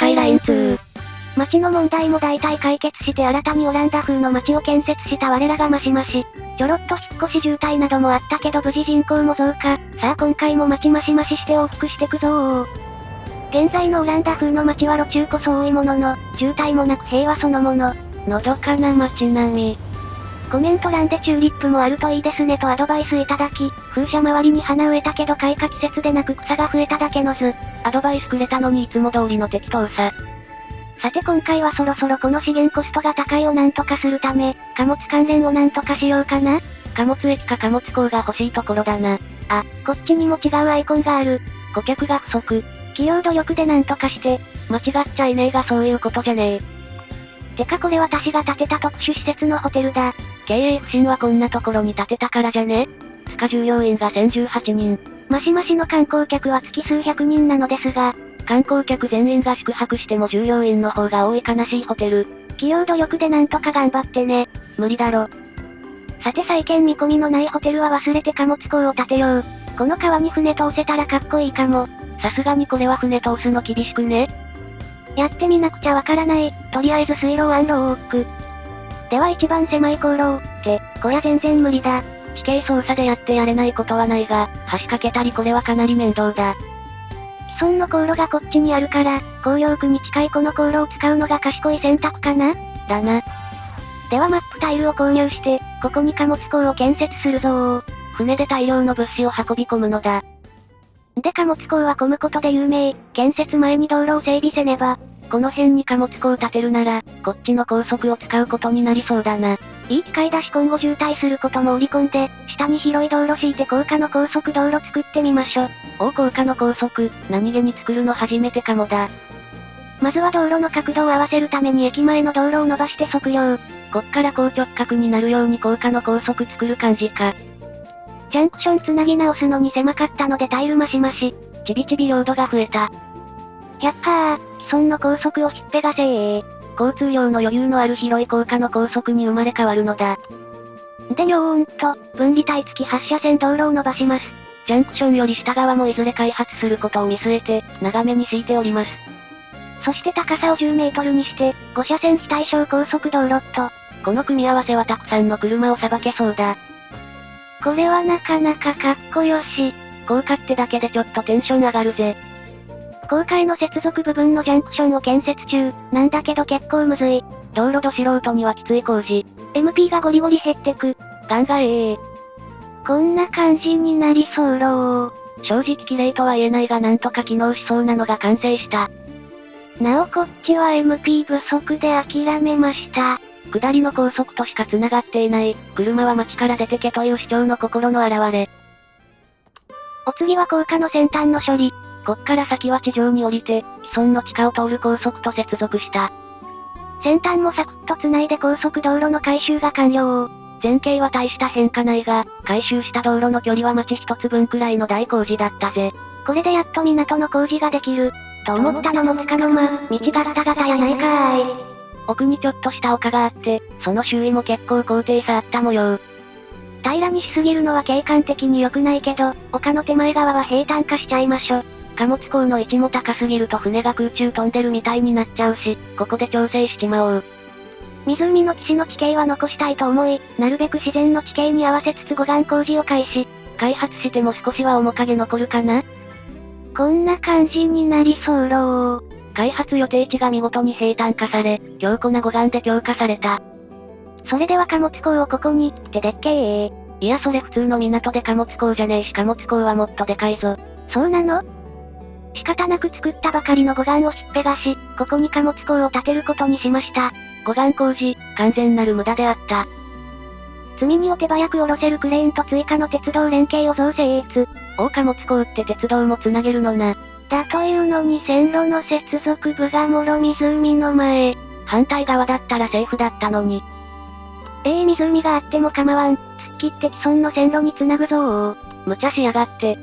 海ライン2。街の問題も大体解決して新たにオランダ風の街を建設した我らがマシマシ。ちょろっと引っ越し渋滞などもあったけど無事人口も増加。さあ今回も街マシマシして大きくしてくぞー。現在のオランダ風の街は路中こそ多いものの、渋滞もなく平和そのもの。のどかな街並み。コメント欄でチューリップもあるといいですねとアドバイスいただき、風車周りに花植えたけど開花季節でなく草が増えただけの図。アドバイスくれたのにいつも通りの適当さ。さて今回はそろそろこの資源コストが高いをなんとかするため、貨物関連をなんとかしようかな。貨物駅か貨物港が欲しいところだな。あ、こっちにも違うアイコンがある。顧客が不足。企業努力でなんとかして。間違っちゃいねえがそういうことじゃねえ。てかこれ私が建てた特殊施設のホテルだ。経営不振はこんなところに建てたからじゃね。スカ従業員が1018人。マシマシの観光客は月数百人なのですが、観光客全員が宿泊しても従業員の方が多い悲しいホテル。企業努力でなんとか頑張ってね。無理だろ。さて再建見込みのないホテルは忘れて貨物港を建てよう。この川に船通せたらかっこいいかも。さすがにこれは船通すの厳しくね。やってみなくちゃわからない。とりあえず水路を多く。では一番狭い航路って、こりゃ全然無理だ。地形操作でやってやれないことはないが、橋架けたりこれはかなり面倒だ。既存の航路がこっちにあるから、工業区に近いこの航路を使うのが賢い選択かな。だな。ではマップタイルを購入して、ここに貨物港を建設するぞー。船で大量の物資を運び込むのだ。で貨物港は混むことで有名。建設前に道路を整備せねば。この辺に貨物港を建てるなら、こっちの高速を使うことになりそうだな。いい機会だし今後渋滞することも織り込んで、下に広い道路敷いて高架の高速道路作ってみましょ。高架の高速、何気に作るの初めてかもだ。まずは道路の角度を合わせるために駅前の道路を伸ばして測量。こっから高直角になるように高架の高速作る感じか。ジャンクションつなぎ直すのに狭かったのでタイルマシマシ。ちびちび領土が増えた。やっはー、既存の高速をひっぺがせー。交通量の余裕のある広い高架の高速に生まれ変わるのだ。で分離帯付き8車線道路を伸ばします。ジャンクションより下側もいずれ開発することを見据えて、長めに敷いております。そして高さを10メートルにして、5車線非対称高速道路と、この組み合わせはたくさんの車をさばけそうだ。これはなかなかかっこよし。高架ってだけでちょっとテンション上がるぜ。高架への接続部分のジャンクションを建設中、なんだけど結構むずい。道路ど素人にはきつい工事。MP がゴリゴリ減ってく。ガンガこんな感じになりそうろー。正直綺麗とは言えないがなんとか機能しそうなのが完成した。なおこっちは MP 不足で諦めました。下りの高速としか繋がっていない、車は街から出てけという主張の心の表れ。お次は高架の先端の処理。こっから先は地上に降りて、既存の地下を通る高速と接続した。先端もサクッと繋いで高速道路の改修が完了。前景は大した変化ないが、改修した道路の距離は街一つ分くらいの大工事だったぜ。これでやっと港の工事ができる。と思ったのもつかの間、道ガッタガタやないかーい。奥にちょっとした丘があって、その周囲も結構高低差あった模様。平らにしすぎるのは景観的に良くないけど、丘の手前側は平坦化しちゃいましょ。貨物港の位置も高すぎると船が空中飛んでるみたいになっちゃうし、ここで調整しちまおう。湖の岸の地形は残したいと思い、なるべく自然の地形に合わせつつ護岸工事を開始。開発しても少しは面影残るかな？こんな感じになりそうろー。開発予定地が見事に平坦化され、強固な護岸で強化された。それでは貨物港をここに、ってでっけー。いやそれ普通の港で貨物港じゃねえし貨物港はもっとでかいぞ。そうなの？仕方なく作ったばかりの護岸をひっぺがし、ここに貨物港を建てることにしました。護岸工事、完全なる無駄であった。積み荷を手早く下ろせるクレーンと追加の鉄道連携を造成越。貨物港って鉄道もつなげるのな。だというのに線路の接続部がもろ湖の前。反対側だったらセーフだったのに。湖があっても構わん。突っ切って既存の線路につなぐぞー。無茶しやがって。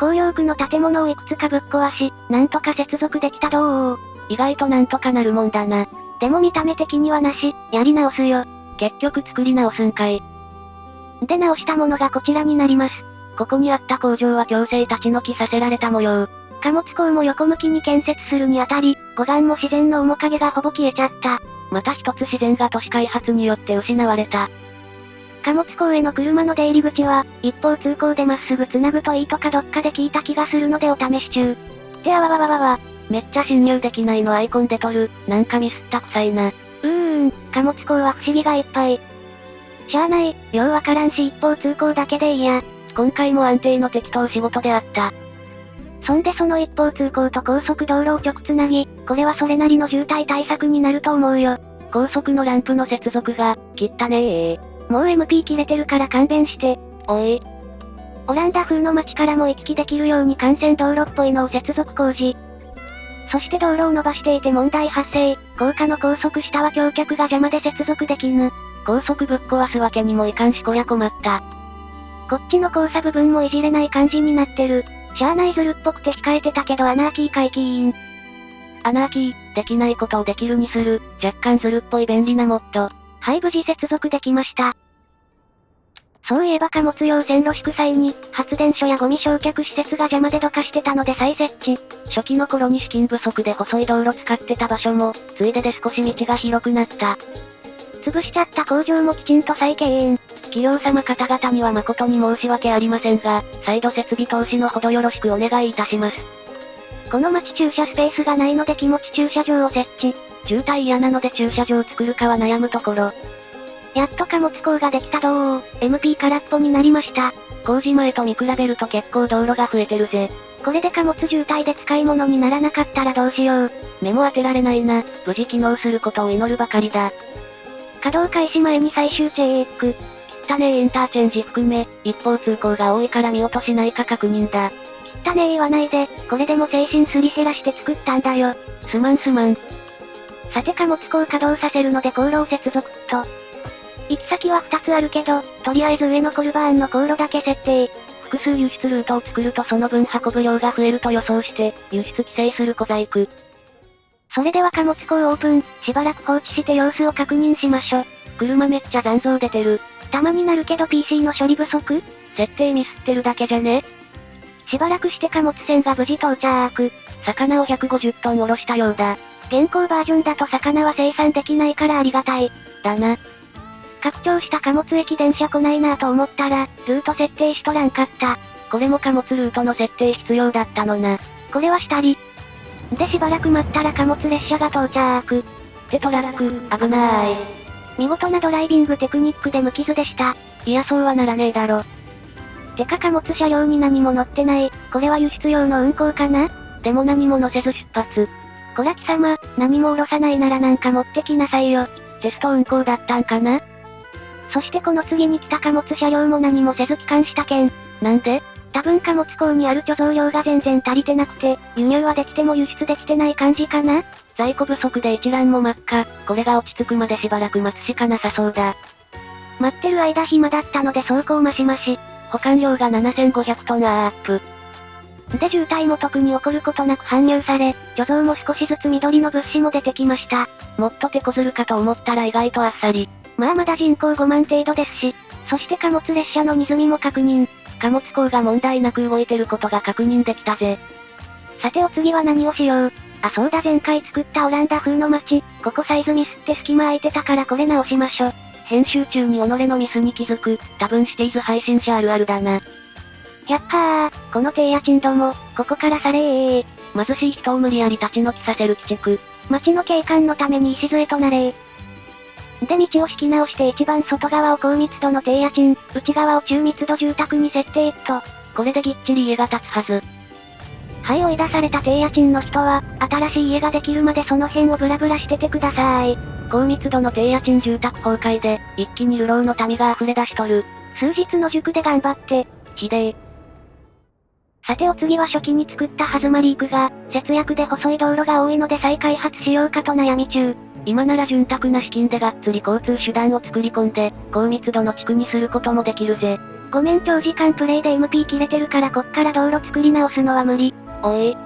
公用区の建物をいくつかぶっ壊し、なんとか接続できたどー。意外となんとかなるもんだな。でも見た目的にはなし、やり直すよ。結局作り直すんかい。で直したものがこちらになります。ここにあった工場は強制立ち退きさせられた模様。貨物港も横向きに建設するにあたり、護岸も自然の面影がほぼ消えちゃった。また一つ自然が都市開発によって失われた。貨物港への車の出入り口は、一方通行でまっすぐ繋ぐといいとかどっかで聞いた気がするのでお試し中。ってあわわわわわ。めっちゃ侵入できないのアイコンで撮る。なんかミスったくさいな。貨物港は不思議がいっぱい。しゃあない、ようわからんし一方通行だけでいいや。今回も安定の適当仕事であった。そんでその一方通行と高速道路を直つなぎ、これはそれなりの渋滞対策になると思うよ。高速のランプの接続が、汚ねえ。もう MP 切れてるから勘弁して。おい。オランダ風の街からも行き来できるように幹線道路っぽいのを接続工事。そして道路を伸ばしていて問題発生。高架の高速下は橋脚が邪魔で接続できぬ。高速ぶっ壊すわけにもいかんしこりゃ困った。こっちの交差部分もいじれない感じになってる。しゃあないずるっぽくて控えてたけどアナーキー回帰ーん。アナーキー、できないことをできるにする、若干ずるっぽい便利なモッド。はい無事接続できました。そういえば貨物用線路敷際に、発電所やゴミ焼却施設が邪魔でどかしてたので再設置。初期の頃に資金不足で細い道路使ってた場所も、ついでで少し道が広くなった。潰しちゃった工場もきちんと再経営。企業様方々には誠に申し訳ありませんが、再度設備投資のほどよろしくお願いいたします。この町駐車スペースがないので気持ち駐車場を設置。渋滞嫌なので駐車場作るかは悩むところ。やっと貨物港ができたどー。MP 空っぽになりました。工事前と見比べると結構道路が増えてるぜ。これで貨物渋滞で使い物にならなかったらどうしよう。目も当てられないな。無事機能することを祈るばかりだ。稼働開始前に最終チェック。汚ねえインターチェンジ含め、一方通行が多いから見落としないか確認だ。汚ねえ言わないで、これでも精神すり減らして作ったんだよ。すまん。さて貨物港稼働させるので航路を接続と。行き先は2つあるけど、とりあえず上のコルバーンの航路だけ設定。複数輸出ルートを作るとその分運ぶ量が増えると予想して、輸出規制する小細工。それでは貨物港オープン、しばらく放置して様子を確認しましょ。車めっちゃ残像出てる。たまになるけど PC の処理不足？設定ミスってるだけじゃね？しばらくして貨物船が無事到着。魚を150トン下ろしたようだ。現行バージョンだと魚は生産できないからありがたい。だな。拡張した貨物駅電車来ないなぁと思ったら、ルート設定しとらんかった。これも貨物ルートの設定必要だったのな。これはしたり。でしばらく待ったら貨物列車が到着。ってトラック、危なーい。見事なドライビングテクニックで無傷でした。いやそうはならねえだろ。てか貨物車両に何も乗ってない。これは輸出用の運行かな？でも何も乗せず出発。こら貴様、何も下ろさないならなんか持ってきなさいよ。テスト運行だったんかな？そしてこの次に来た貨物車両も何もせず帰還した件。なんで？多分貨物港にある貯蔵量が全然足りてなくて、輸入はできても輸出できてない感じかな？在庫不足で一覧も真っ赤。これが落ち着くまでしばらく待つしかなさそうだ。待ってる間暇だったので走行マシマシ。保管量が7500トンアップ。で渋滞も特に起こることなく搬入され、貯蔵も少しずつ緑の物資も出てきました。もっと手こずるかと思ったら意外とあっさり。まあまだ人口5万程度ですし、そして貨物列車の荷積みも確認。貨物港が問題なく動いてることが確認できたぜ。さてお次は何をしよう。あそうだ前回作ったオランダ風の街、ここサイズミスって隙間空いてたからこれ直しましょ。編集中に己のミスに気づく、多分シティーズ配信者あるあるだな。やっはー、この低家賃ども、ここからされー。貧しい人を無理やり立ち退きさせる鬼畜。街の景観のために礎となれー。で道を引き直して一番外側を高密度の低家賃、内側を中密度住宅に設定と。これでぎっちり家が建つはず。はい追い出された低家賃の人は、新しい家ができるまでその辺をブラブラしててください。高密度の低家賃住宅崩壊で、一気に流浪の民が溢れ出しとる。数日の塾で頑張って。ひでえ。さてお次は初期に作ったハズマリークが、節約で細い道路が多いので再開発しようかと悩み中。今なら潤沢な資金でがっつり交通手段を作り込んで、高密度の地区にすることもできるぜ。ごめん長時間プレイで MP 切れてるからこっから道路作り直すのは無理。おい。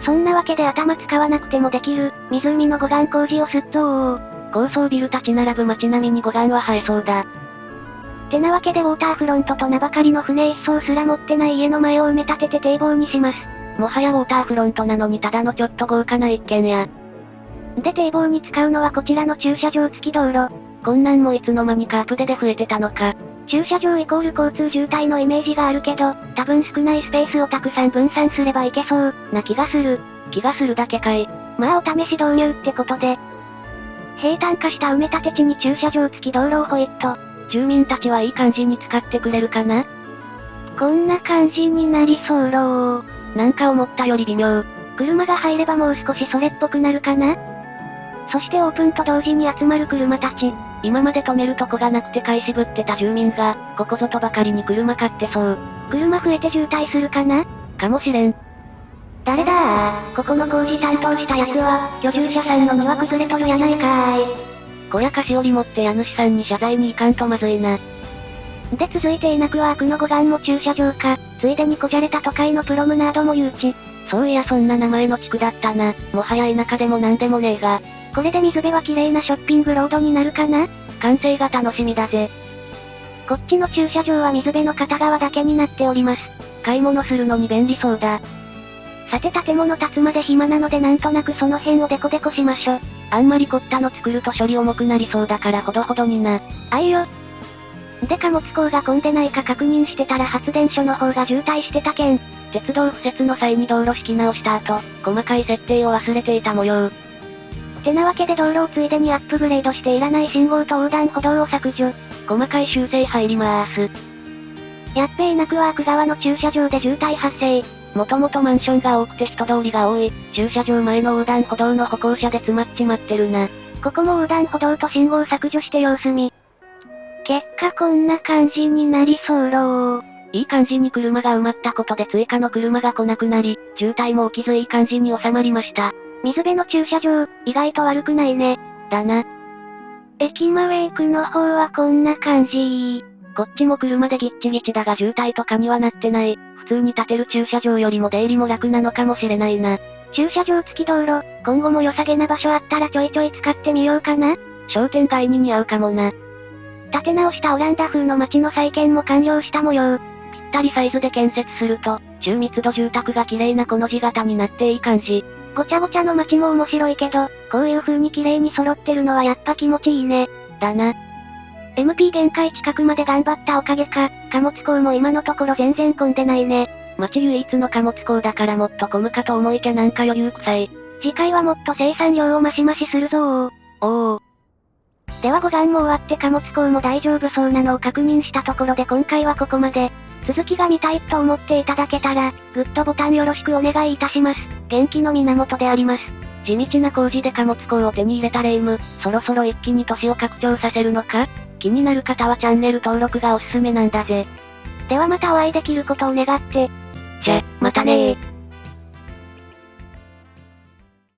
そんなわけで頭使わなくてもできる、湖の護岸工事をすっぞー。高層ビル立ち並ぶ街並みに護岸は生えそうだ。てなわけでウォーターフロントと名ばかりの船一艘すら持ってない家の前を埋め立てて堤防にします。もはやウォーターフロントなのにただのちょっと豪華な一軒家。で堤防に使うのはこちらの駐車場付き道路。こんなんもいつの間にかアップデで増えてたのか。駐車場イコール交通渋滞のイメージがあるけど、多分少ないスペースをたくさん分散すればいけそう、な気がする。気がするだけかい。まあお試し導入ってことで。平坦化した埋め立て地に駐車場付き道路をホイット。住民たちはいい感じに使ってくれるかな？こんな感じになりそうろー。なんか思ったより微妙。車が入ればもう少しそれっぽくなるかな？そしてオープンと同時に集まる車たち。今まで止めるとこがなくて買い渋ってた住民が、ここぞとばかりに車買ってそう。車増えて渋滞するかな？かもしれん。誰だー、ここの工事担当したやつは、居住者さんの庭崩れとるやないかーい。こや菓子折り持って家主さんに謝罪に行かんとまずいな。で続いてエナクワークの護岸も駐車場か、ついでにこじゃれた都会のプロムナードも誘致。そういやそんな名前の地区だったな。もはや田舎でもなんでもねえが。これで水辺は綺麗なショッピングロードになるかな？完成が楽しみだぜ。こっちの駐車場は水辺の片側だけになっております。買い物するのに便利そうだ。さて建物建つまで暇なのでなんとなくその辺をデコデコしましょ。あんまり凝ったの作ると処理重くなりそうだからほどほどにな。あいよ。で貨物港が混んでないか確認してたら発電所の方が渋滞してたけん。鉄道敷設の際に道路敷き直した後、細かい設定を忘れていた模様。てなわけで道路をついでにアップグレードしていらない信号と横断歩道を削除。細かい修正入りまーす。やっべーなクワーク側の駐車場で渋滞発生。もともとマンションが多くて人通りが多い、駐車場前の横断歩道の歩行者で詰まっちまってるな。ここも横断歩道と信号削除して様子見。結果こんな感じになりそうろー。いい感じに車が埋まったことで追加の車が来なくなり、渋滞も起きずいい感じに収まりました。水辺の駐車場、意外と悪くないね。だな。駅マウェイクの方はこんな感じ。こっちも車でギッチギチだが渋滞とかにはなってない。普通に建てる駐車場よりも出入りも楽なのかもしれないな。駐車場付き道路、今後も良さげな場所あったらちょいちょい使ってみようかな。商店街に似合うかもな。建て直したオランダ風の街の再建も完了した模様。ぴったりサイズで建設すると、中密度住宅が綺麗なこの字型になっていい感じ。ごちゃごちゃの街も面白いけど、こういう風に綺麗に揃ってるのはやっぱ気持ちいいね。だな。MP 限界近くまで頑張ったおかげか、貨物港も今のところ全然混んでないね。街唯一の貨物港だからもっと混むかと思いきやなんか余裕臭い。次回はもっと生産量をマシマシするぞー。おー。では護岸も終わって貨物港も大丈夫そうなのを確認したところで今回はここまで。続きが見たいと思っていただけたら、グッドボタンよろしくお願いいたします。元気の源であります。地道な工事で貨物港を手に入れたレイム、そろそろ一気に都市を拡張させるのか？気になる方はチャンネル登録がおすすめなんだぜ。ではまたお会いできることを願って。じゃ、またねー。